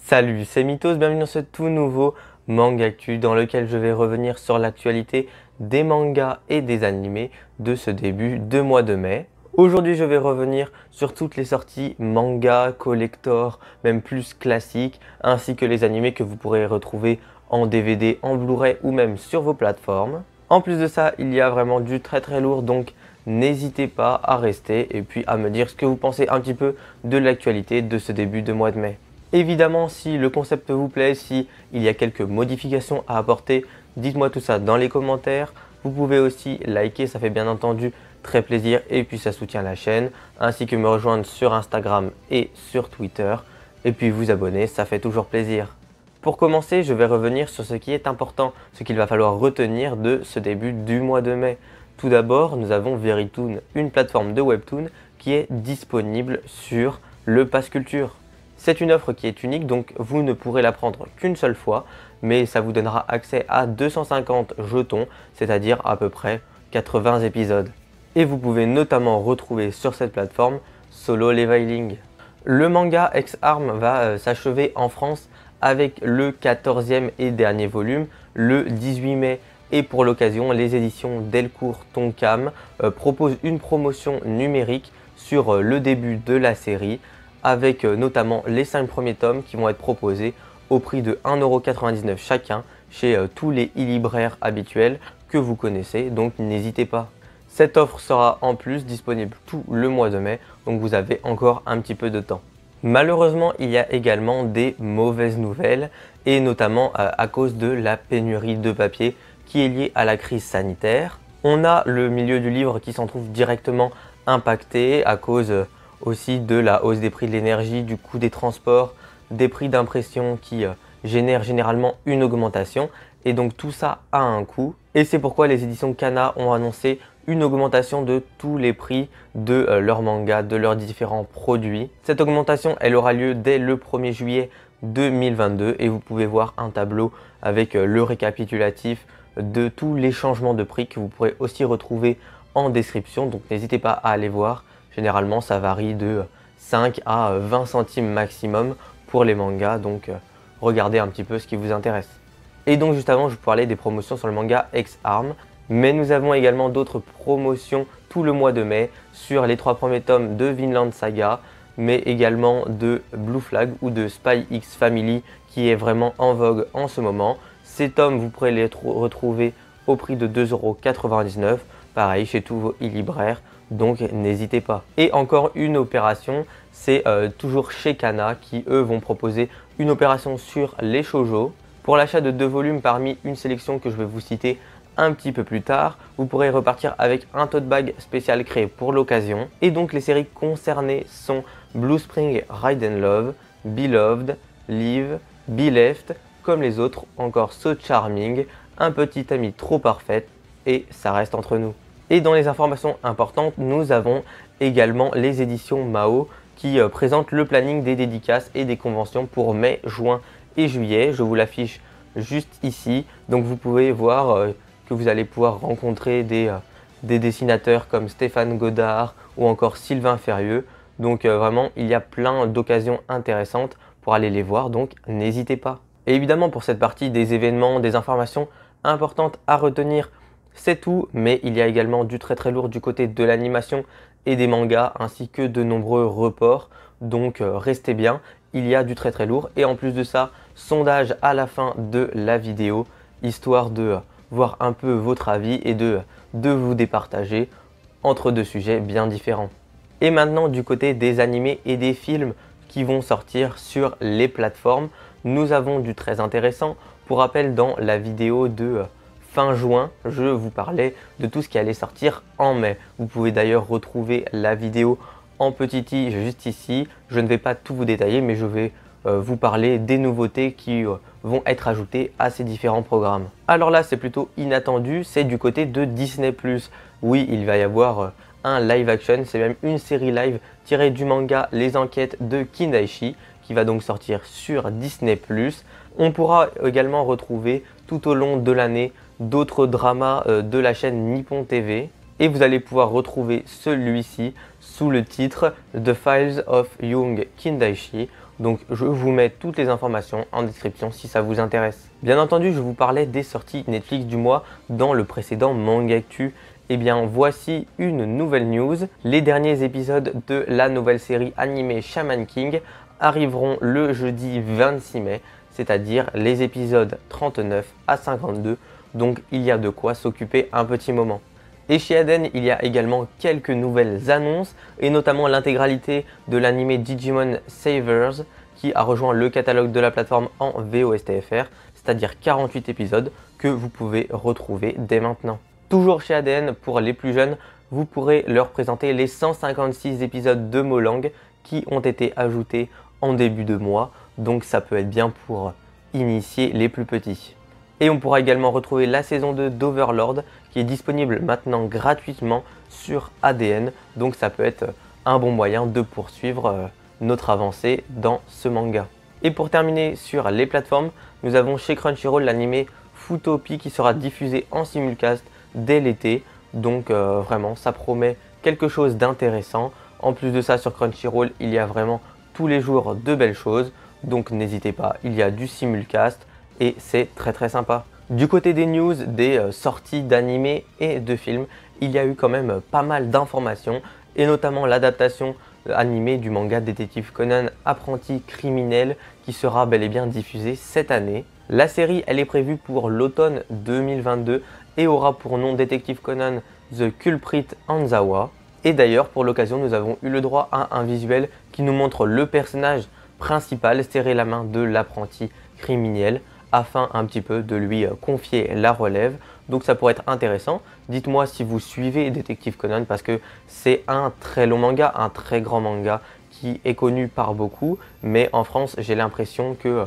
Salut, c'est Mythos, bienvenue dans ce tout nouveau Manga Actu dans lequel je vais revenir sur l'actualité des mangas et des animés de ce début de mois de mai. Aujourd'hui, je vais revenir sur toutes les sorties manga, collector, même plus classiques, ainsi que les animés que vous pourrez retrouver en DVD, en Blu-ray ou même sur vos plateformes. En plus de ça, il y a vraiment du très lourd, donc n'hésitez pas à rester et puis à me dire ce que vous pensez un petit peu de l'actualité de ce début de mois de mai. Évidemment, si le concept vous plaît, si il y a quelques modifications à apporter, dites-moi tout ça dans les commentaires. Vous pouvez aussi liker, ça fait bien entendu très plaisir et puis ça soutient la chaîne, ainsi que me rejoindre sur Instagram et sur Twitter. Et puis vous abonner, ça fait toujours plaisir. Pour commencer, je vais revenir sur ce qui est important, ce qu'il va falloir retenir de ce début du mois de mai. Tout d'abord, nous avons Verytoon, une plateforme de webtoon qui est disponible sur le Pass Culture. C'est une offre qui est unique, donc vous ne pourrez la prendre qu'une seule fois, mais ça vous donnera accès à 250 jetons, c'est-à-dire à peu près 80 épisodes. Et vous pouvez notamment retrouver sur cette plateforme Solo Leveling. Le manga Ex-Arm va s'achever en France avec le 14e et dernier volume, le 18 mai. Et pour l'occasion, les éditions Delcourt Tonkam proposent une promotion numérique sur le début de la série, avec notamment les 5 premiers tomes qui vont être proposés au prix de 1,99€ chacun chez tous les e-libraires habituels que vous connaissez, donc n'hésitez pas. Cette offre sera en plus disponible tout le mois de mai, donc vous avez encore un petit peu de temps. Malheureusement, il y a également des mauvaises nouvelles, et notamment à cause de la pénurie de papier qui est liée à la crise sanitaire. On a le milieu du livre qui s'en trouve directement impacté à cause aussi de la hausse des prix de l'énergie, du coût des transports, des prix d'impression qui génèrent généralement une augmentation, et donc tout ça a un coût. Et c'est pourquoi les éditions Kana ont annoncé une augmentation de tous les prix de leurs mangas, de leurs différents produits. Cette augmentation, elle aura lieu dès le 1er juillet 2022 et vous pouvez voir un tableau avec le récapitulatif de tous les changements de prix que vous pourrez aussi retrouver en description, donc n'hésitez pas à aller voir. Généralement, ça varie de 5 à 20 centimes maximum pour les mangas, donc regardez un petit peu ce qui vous intéresse. Et donc juste avant, je vous parlais des promotions sur le manga Ex-Arm, mais nous avons également d'autres promotions tout le mois de mai sur les 3 premiers tomes de Vinland Saga, mais également de Blue Flag ou de Spy X Family qui est vraiment en vogue en ce moment. Ces tomes, vous pourrez les retrouver au prix de 2,99€, pareil chez tous vos e-libraires. Donc n'hésitez pas. Et encore une opération, c'est toujours chez Kana qui eux vont proposer une opération sur les shoujo. Pour l'achat de 2 volumes parmi une sélection que je vais vous citer un petit peu plus tard, vous pourrez repartir avec un tote bag spécial créé pour l'occasion. Et donc les séries concernées sont Blue Spring Ride and Love, Beloved, Live, Be Left, comme les autres, encore So Charming, Un petit ami trop parfait et Ça reste entre nous. Et dans les informations importantes, nous avons également les éditions Mao qui présentent le planning des dédicaces et des conventions pour mai, juin et juillet. Je vous l'affiche juste ici. Donc vous pouvez voir que vous allez pouvoir rencontrer des dessinateurs comme Stéphane Godard ou encore Sylvain Ferrieux. Donc vraiment, il y a plein d'occasions intéressantes pour aller les voir, donc n'hésitez pas. Et évidemment, pour cette partie des événements, des informations importantes à retenir, c'est tout, mais il y a également du très lourd du côté de l'animation et des mangas, ainsi que de nombreux reports, donc restez bien, il y a du très lourd. Et en plus de ça, sondage à la fin de la vidéo, histoire de voir un peu votre avis et de vous départager entre 2 sujets bien différents. Et maintenant, du côté des animés et des films qui vont sortir sur les plateformes, nous avons du très intéressant. Pour rappel, dans la vidéo de fin juin, je vous parlais de tout ce qui allait sortir en mai. Vous pouvez d'ailleurs retrouver la vidéo en petit i juste ici. Je ne vais pas tout vous détailler, mais je vais vous parler des nouveautés qui vont être ajoutées à ces différents programmes. Alors là, c'est plutôt inattendu, c'est du côté de Disney+. Oui, il va y avoir un live action, c'est même une série live tirée du manga Les Enquêtes de Kindaichi, qui va donc sortir sur Disney+. On pourra également retrouver tout au long de l'année d'autres dramas de la chaîne Nippon TV. Et vous allez pouvoir retrouver celui-ci sous le titre The Files of Young Kindaichi Donc je vous mets toutes les informations en description si ça vous intéresse. Bien entendu, je vous parlais des sorties Netflix du mois dans le précédent Manga Actu. Eh bien voici une nouvelle news. Les derniers épisodes de la nouvelle série animée Shaman King arriveront le jeudi 26 mai, c'est-à-dire les épisodes 39 à 52. Donc il y a de quoi s'occuper un petit moment. Et chez Aden, il y a également quelques nouvelles annonces, et notamment l'intégralité de l'anime Digimon Savers qui a rejoint le catalogue de la plateforme en VOSTFR, c'est-à-dire 48 épisodes que vous pouvez retrouver dès maintenant. Toujours chez ADN, pour les plus jeunes, vous pourrez leur présenter les 156 épisodes de Molang qui ont été ajoutés en début de mois, donc ça peut être bien pour initier les plus petits. Et on pourra également retrouver la saison 2 d'Overlord qui est disponible maintenant gratuitement sur ADN. Donc ça peut être un bon moyen de poursuivre notre avancée dans ce manga. Et pour terminer sur les plateformes, nous avons chez Crunchyroll l'animé Futopia qui sera diffusé en simulcast dès l'été. Donc vraiment ça promet quelque chose d'intéressant. En plus de ça, sur Crunchyroll, il y a vraiment tous les jours de belles choses. Donc n'hésitez pas, il y a du simulcast et c'est très sympa. Du côté des news, des sorties d'animés et de films, il y a eu quand même pas mal d'informations et notamment l'adaptation animée du manga Détective Conan Apprenti Criminel qui sera bel et bien diffusée cette année. La série, elle est prévue pour l'automne 2022 et aura pour nom Détective Conan The Culprit Hanzawa. Et d'ailleurs, pour l'occasion, nous avons eu le droit à un visuel qui nous montre le personnage principal serrer la main de l'apprenti criminel afin un petit peu de lui confier la relève. Donc ça pourrait être intéressant. Dites-moi si vous suivez Détective Conan parce que c'est un très long manga, un très grand manga qui est connu par beaucoup. Mais en France, j'ai l'impression que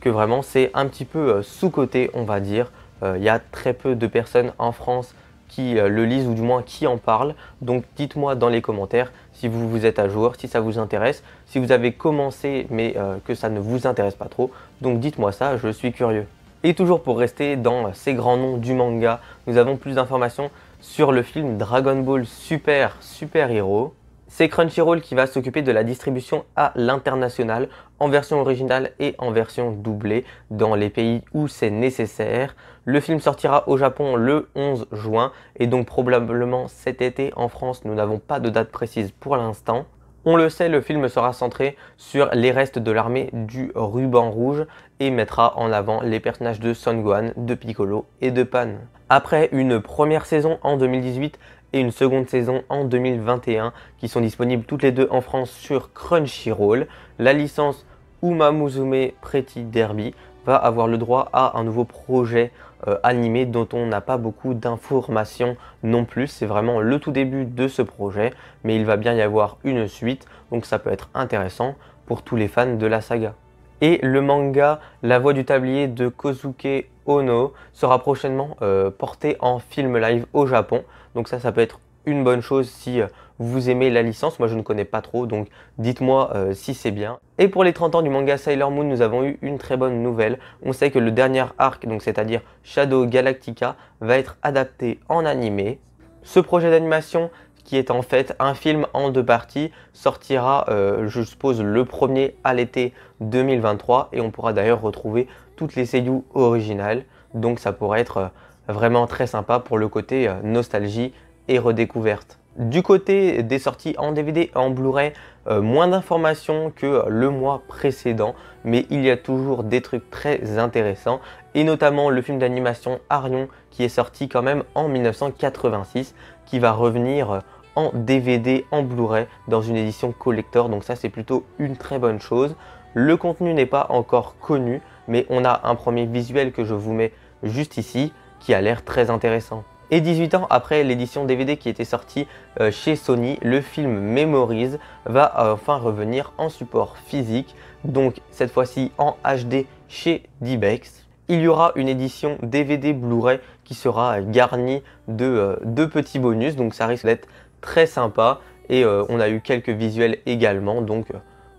vraiment c'est un petit peu sous-coté, on va dire. Il y a très peu de personnes en France qui le lisent ou du moins qui en parlent. Donc dites-moi dans les commentaires si vous êtes à jour, si ça vous intéresse, si vous avez commencé mais que ça ne vous intéresse pas trop. Donc dites-moi ça, je suis curieux. Et toujours pour rester dans ces grands noms du manga, nous avons plus d'informations sur le film Dragon Ball Super Hero. C'est Crunchyroll qui va s'occuper de la distribution à l'international en version originale et en version doublée dans les pays où c'est nécessaire. Le film sortira au Japon le 11 juin et donc probablement cet été en France. Nous n'avons pas de date précise pour l'instant. On le sait, le film sera centré sur les restes de l'armée du Ruban Rouge et mettra en avant les personnages de Son Gohan, de Piccolo et de Pan. Après une première saison en 2018 et une seconde saison en 2021 qui sont disponibles toutes les deux en France sur Crunchyroll, la licence Uma Musume Pretty Derby va avoir le droit à un nouveau projet animé dont on n'a pas beaucoup d'informations non plus. C'est vraiment le tout début de ce projet, mais il va bien y avoir une suite, donc ça peut être intéressant pour tous les fans de la saga. Et le manga La Voix du Tablier de Kosuke Ono sera prochainement porté en film live au Japon. Donc ça peut être une bonne chose si vous aimez la licence. Moi je ne connais pas trop, donc dites-moi si c'est bien. Et pour les 30 ans du manga Sailor Moon, nous avons eu une très bonne nouvelle. On sait que le dernier arc, donc c'est-à-dire Shadow Galactica, va être adapté en animé. Ce projet d'animation, qui est en fait un film en 2 parties, sortira, je suppose, le premier à l'été 2023 et on pourra d'ailleurs retrouver toutes les seiyuu originales. Donc ça pourrait être vraiment très sympa pour le côté nostalgie et redécouverte. Du côté des sorties en DVD et en Blu-ray, moins d'informations que le mois précédent, mais il y a toujours des trucs très intéressants et notamment le film d'animation Arion qui est sorti quand même en 1986 qui va revenir en DVD, en Blu-ray dans une édition collector, donc ça c'est plutôt une très bonne chose. Le contenu n'est pas encore connu, mais on a un premier visuel que je vous mets juste ici qui a l'air très intéressant. Et 18 ans après l'édition DVD qui était sortie chez Sony, le film Memories va enfin revenir en support physique, donc cette fois-ci en HD chez D-BEX. Il y aura une édition DVD Blu-ray qui sera garnie de 2 petits bonus, donc ça risque d'être très sympa et on a eu quelques visuels également, donc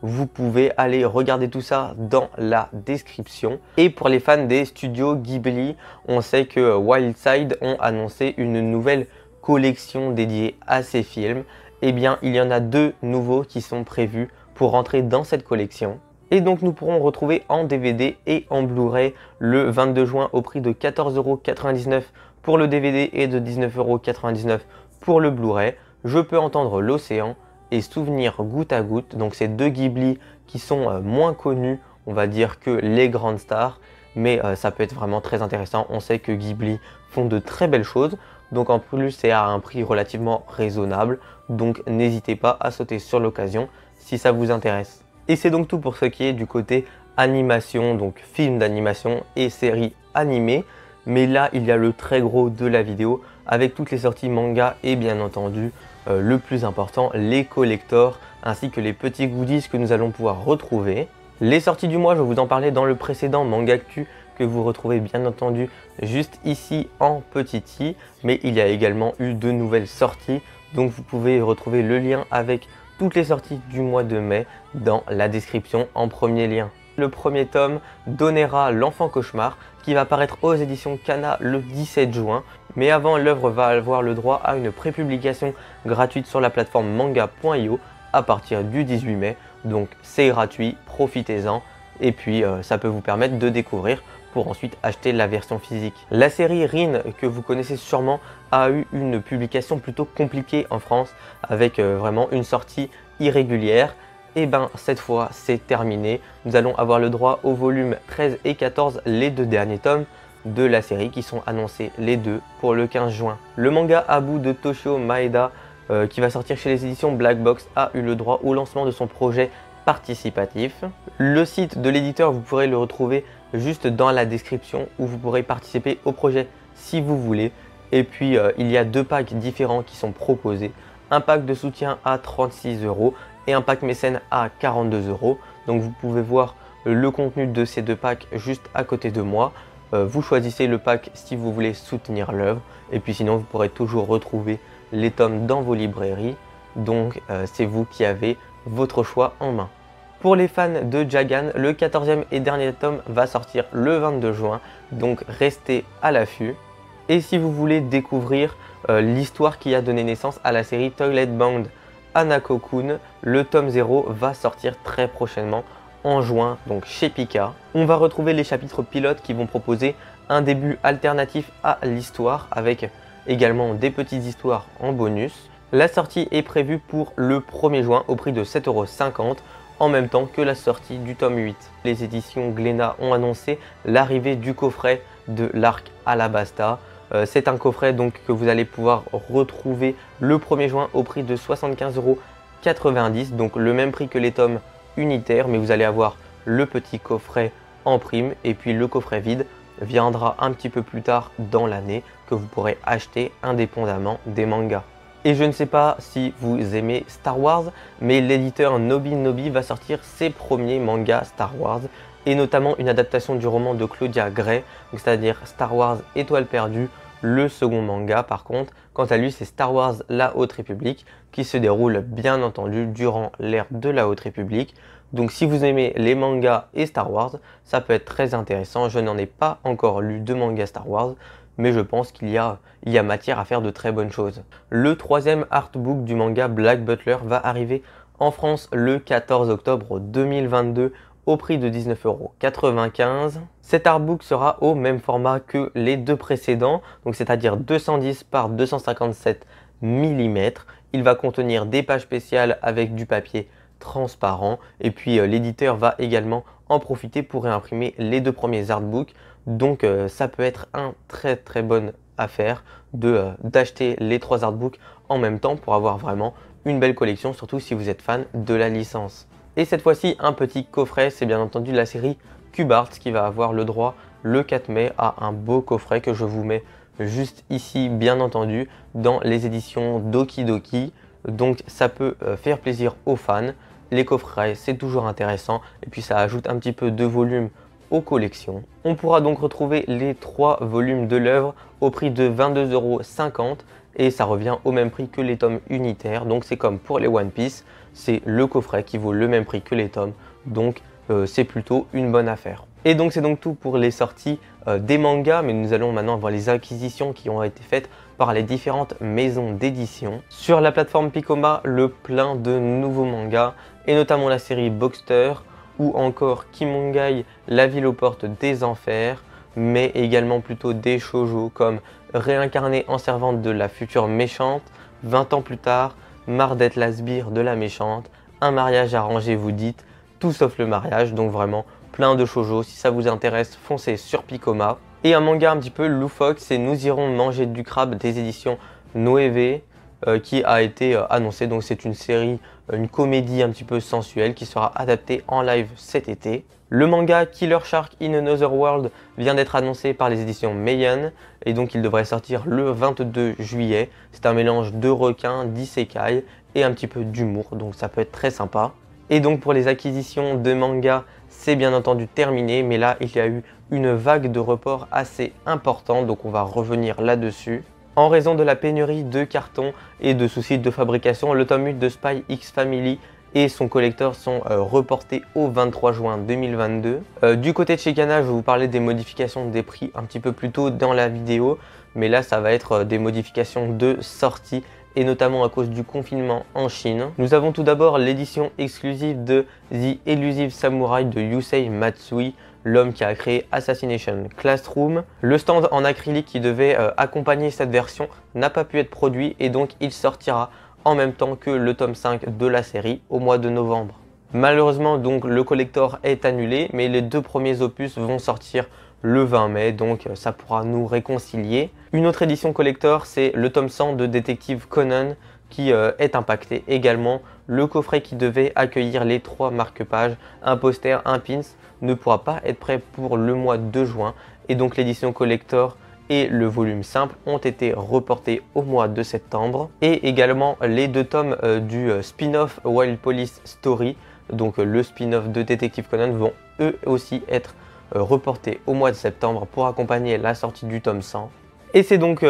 vous pouvez aller regarder tout ça dans la description. Et pour les fans des studios Ghibli, on sait que Wildside ont annoncé une nouvelle collection dédiée à ces films. Eh bien, il y en a 2 nouveaux qui sont prévus pour rentrer dans cette collection. Et donc nous pourrons retrouver en DVD et en Blu-ray le 22 juin au prix de 14,99 € pour le DVD et de 19,99 € pour le Blu-ray. Je peux entendre l'océan et Souvenir goutte à goutte. Donc c'est deux Ghibli qui sont moins connus, on va dire, que les grandes stars. Mais ça peut être vraiment très intéressant. On sait que Ghibli font de très belles choses. Donc en plus c'est à un prix relativement raisonnable. Donc n'hésitez pas à sauter sur l'occasion si ça vous intéresse. Et c'est donc tout pour ce qui est du côté animation, donc film d'animation et séries animées. Mais là il y a le très gros de la vidéo avec toutes les sorties manga et bien entendu le plus important, les collectors ainsi que les petits goodies que nous allons pouvoir retrouver. Les sorties du mois, je vous en parlais dans le précédent Mangactu que vous retrouvez bien entendu juste ici en petit i. Mais il y a également eu de nouvelles sorties, donc vous pouvez retrouver le lien avec toutes les sorties du mois de mai dans la description en premier lien. Le premier tome, Donnera l'enfant cauchemar, qui va paraître aux éditions Kana le 17 juin. Mais avant, l'œuvre va avoir le droit à une prépublication gratuite sur la plateforme manga.io à partir du 18 mai. Donc c'est gratuit, profitez-en. Et puis ça peut vous permettre de découvrir pour ensuite acheter la version physique. La série Rin, que vous connaissez sûrement, a eu une publication plutôt compliquée en France avec vraiment une sortie irrégulière. Et ben cette fois c'est terminé. Nous allons avoir le droit au volume 13 et 14, les deux derniers tomes de la série qui sont annoncés les deux pour le 15 juin. Le manga Abu de Toshio Maeda qui va sortir chez les éditions Black Box a eu le droit au lancement de son projet participatif. Le site de l'éditeur, vous pourrez le retrouver juste dans la description où vous pourrez participer au projet si vous voulez. Et puis il y a deux packs différents qui sont proposés. Un pack de soutien à 36 € et un pack mécène à 42 €. Donc vous pouvez voir le contenu de ces deux packs juste à côté de moi. Vous choisissez le pack si vous voulez soutenir l'œuvre. Et puis sinon vous pourrez toujours retrouver les tomes dans vos librairies. Donc c'est vous qui avez votre choix en main. Pour les fans de Jagan, le 14e et dernier tome va sortir le 22 juin. Donc restez à l'affût. Et si vous voulez découvrir l'histoire qui a donné naissance à la série Toilet Bound Hanako-kun, le tome 0 va sortir très prochainement en juin, donc chez Pika. On va retrouver les chapitres pilotes qui vont proposer un début alternatif à l'histoire avec également des petites histoires en bonus. La sortie est prévue pour le 1er juin au prix de 7,50 € en même temps que la sortie du tome 8. Les éditions Glénat ont annoncé l'arrivée du coffret de l'arc Alabasta. C'est un coffret donc que vous allez pouvoir retrouver le 1er juin au prix de 75,90 €, donc le même prix que les tomes unitaires, mais vous allez avoir le petit coffret en prime et puis le coffret vide viendra un petit peu plus tard dans l'année que vous pourrez acheter indépendamment des mangas. Et je ne sais pas si vous aimez Star Wars, mais l'éditeur Nobinobi va sortir ses premiers mangas Star Wars et notamment une adaptation du roman de Claudia Gray, c'est-à-dire Star Wars Étoile perdue. Le second manga par contre, quant à lui, c'est Star Wars La Haute République qui se déroule bien entendu durant l'ère de la Haute République. Donc si vous aimez les mangas et Star Wars, ça peut être très intéressant. Je n'en ai pas encore lu de manga Star Wars, mais je pense qu'il y a matière à faire de très bonnes choses. Le troisième artbook du manga Black Butler va arriver en France le 14 octobre 2022 au prix de 19,95 €. Cet artbook sera au même format que les deux précédents, donc c'est-à-dire 210 par 257 mm. Il va contenir des pages spéciales avec du papier transparent et puis l'éditeur va également en profiter pour réimprimer les deux premiers artbooks. Donc ça peut être un très bonne affaire d'acheter les trois artbooks en même temps pour avoir vraiment une belle collection, surtout si vous êtes fan de la licence. Et cette fois-ci, un petit coffret, c'est bien entendu la série Cube Art qui va avoir le droit le 4 mai à un beau coffret que je vous mets juste ici, bien entendu, dans les éditions Doki Doki. Donc ça peut faire plaisir aux fans. Les coffrets, c'est toujours intéressant et puis ça ajoute un petit peu de volume aux collections. On pourra donc retrouver les 3 volumes de l'œuvre au prix de 22,50 € et ça revient au même prix que les tomes unitaires. Donc c'est comme pour les One Piece, c'est le coffret qui vaut le même prix que les tomes. Donc c'est plutôt une bonne affaire. Et donc c'est donc tout pour les sorties des mangas, mais nous allons maintenant voir les acquisitions qui ont été faites par les différentes maisons d'édition. Sur la plateforme Picoma, le plein de nouveaux mangas et notamment la série Boxster. ou encore Kimongai, la ville aux portes des enfers, mais également plutôt des shoujo comme Réincarnée en servante de la future méchante, 20 ans plus tard, marre d'être la sbire de la méchante, un mariage arrangé vous dites, tout sauf le mariage, donc vraiment plein de shoujo. Si ça vous intéresse, foncez sur Picoma. Et un manga un petit peu loufoque, c'est Nous irons manger du crabe des éditions Noévé, qui a été annoncé. Donc c'est une série, une comédie un petit peu sensuelle qui sera adaptée en live cet été. Le manga Killer Shark in Another World vient d'être annoncé par les éditions Meian et donc il devrait sortir le 22 juillet. C'est un mélange de requins, d'isekai et un petit peu d'humour, donc ça peut être très sympa. Et donc pour les acquisitions de mangas, c'est bien entendu terminé, mais là il y a eu une vague de reports assez importante, donc on va revenir là-dessus. En raison de la pénurie de cartons et de soucis de fabrication, le tome 8 de Spy X Family et son collector sont reportés au 23 juin 2022. Du côté de chez Kana, je vais vous parler des modifications des prix un petit peu plus tôt dans la vidéo, mais là ça va être des modifications de sortie et notamment à cause du confinement en Chine. Nous avons tout d'abord l'édition exclusive de The Elusive Samurai de Yusei Matsui, l'homme qui a créé Assassination Classroom. Le stand en acrylique qui devait accompagner cette version n'a pas pu être produit et donc il sortira en même temps que le tome 5 de la série au mois de novembre. Malheureusement donc le collector est annulé, mais les deux premiers opus vont sortir le 20 mai, donc ça pourra nous réconcilier. Une autre édition collector, c'est le tome 100 de Détective Conan qui est impacté également. Le coffret qui devait accueillir les 3 marque-pages, un poster, un pins, ne pourra pas être prêt pour le mois de juin et donc l'édition collector et le volume simple ont été reportés au mois de septembre. Et également les 2 tomes du spin-off Wild Police Story, donc le spin-off de Détective Conan, vont eux aussi être reportés au mois de septembre pour accompagner la sortie du tome 100. Et c'est donc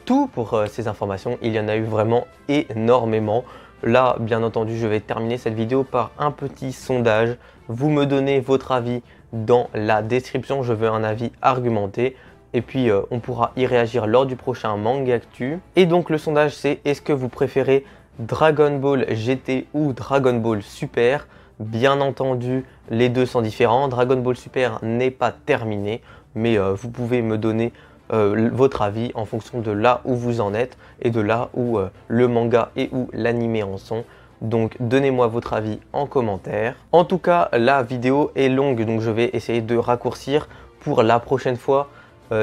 tout pour ces informations, il y en a eu vraiment énormément. Là, bien entendu, je vais terminer cette vidéo par un petit sondage. Vous me donnez votre avis dans la description, je veux un avis argumenté. Et puis on pourra y réagir lors du prochain Manga Actu. Et donc le sondage c'est: est-ce que vous préférez Dragon Ball GT ou Dragon Ball Super? Bien entendu, les deux sont différents. Dragon Ball Super n'est pas terminé, mais vous pouvez me donner votre avis en fonction de là où vous en êtes et de là où le manga et où l'anime en sont. Donc donnez-moi votre avis en commentaire. En tout cas, la vidéo est longue, donc je vais essayer de raccourcir pour la prochaine fois.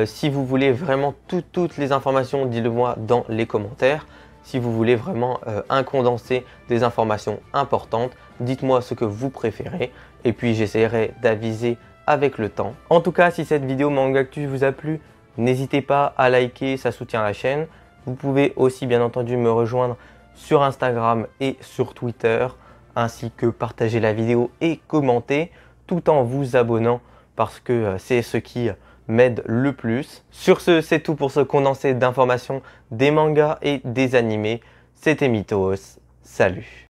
Si vous voulez vraiment toutes les informations, dites-le moi dans les commentaires. Si vous voulez vraiment un condensé des informations importantes, dites-moi ce que vous préférez et puis j'essaierai d'aviser avec le temps. En tout cas, si cette vidéo Manga Actu vous a plu, n'hésitez pas à liker, ça soutient la chaîne. Vous pouvez aussi bien entendu me rejoindre sur Instagram et sur Twitter, ainsi que partager la vidéo et commenter tout en vous abonnant parce que c'est ce qui m'aide le plus. Sur ce, c'est tout pour ce condensé d'informations des mangas et des animés. C'était Mythos. Salut!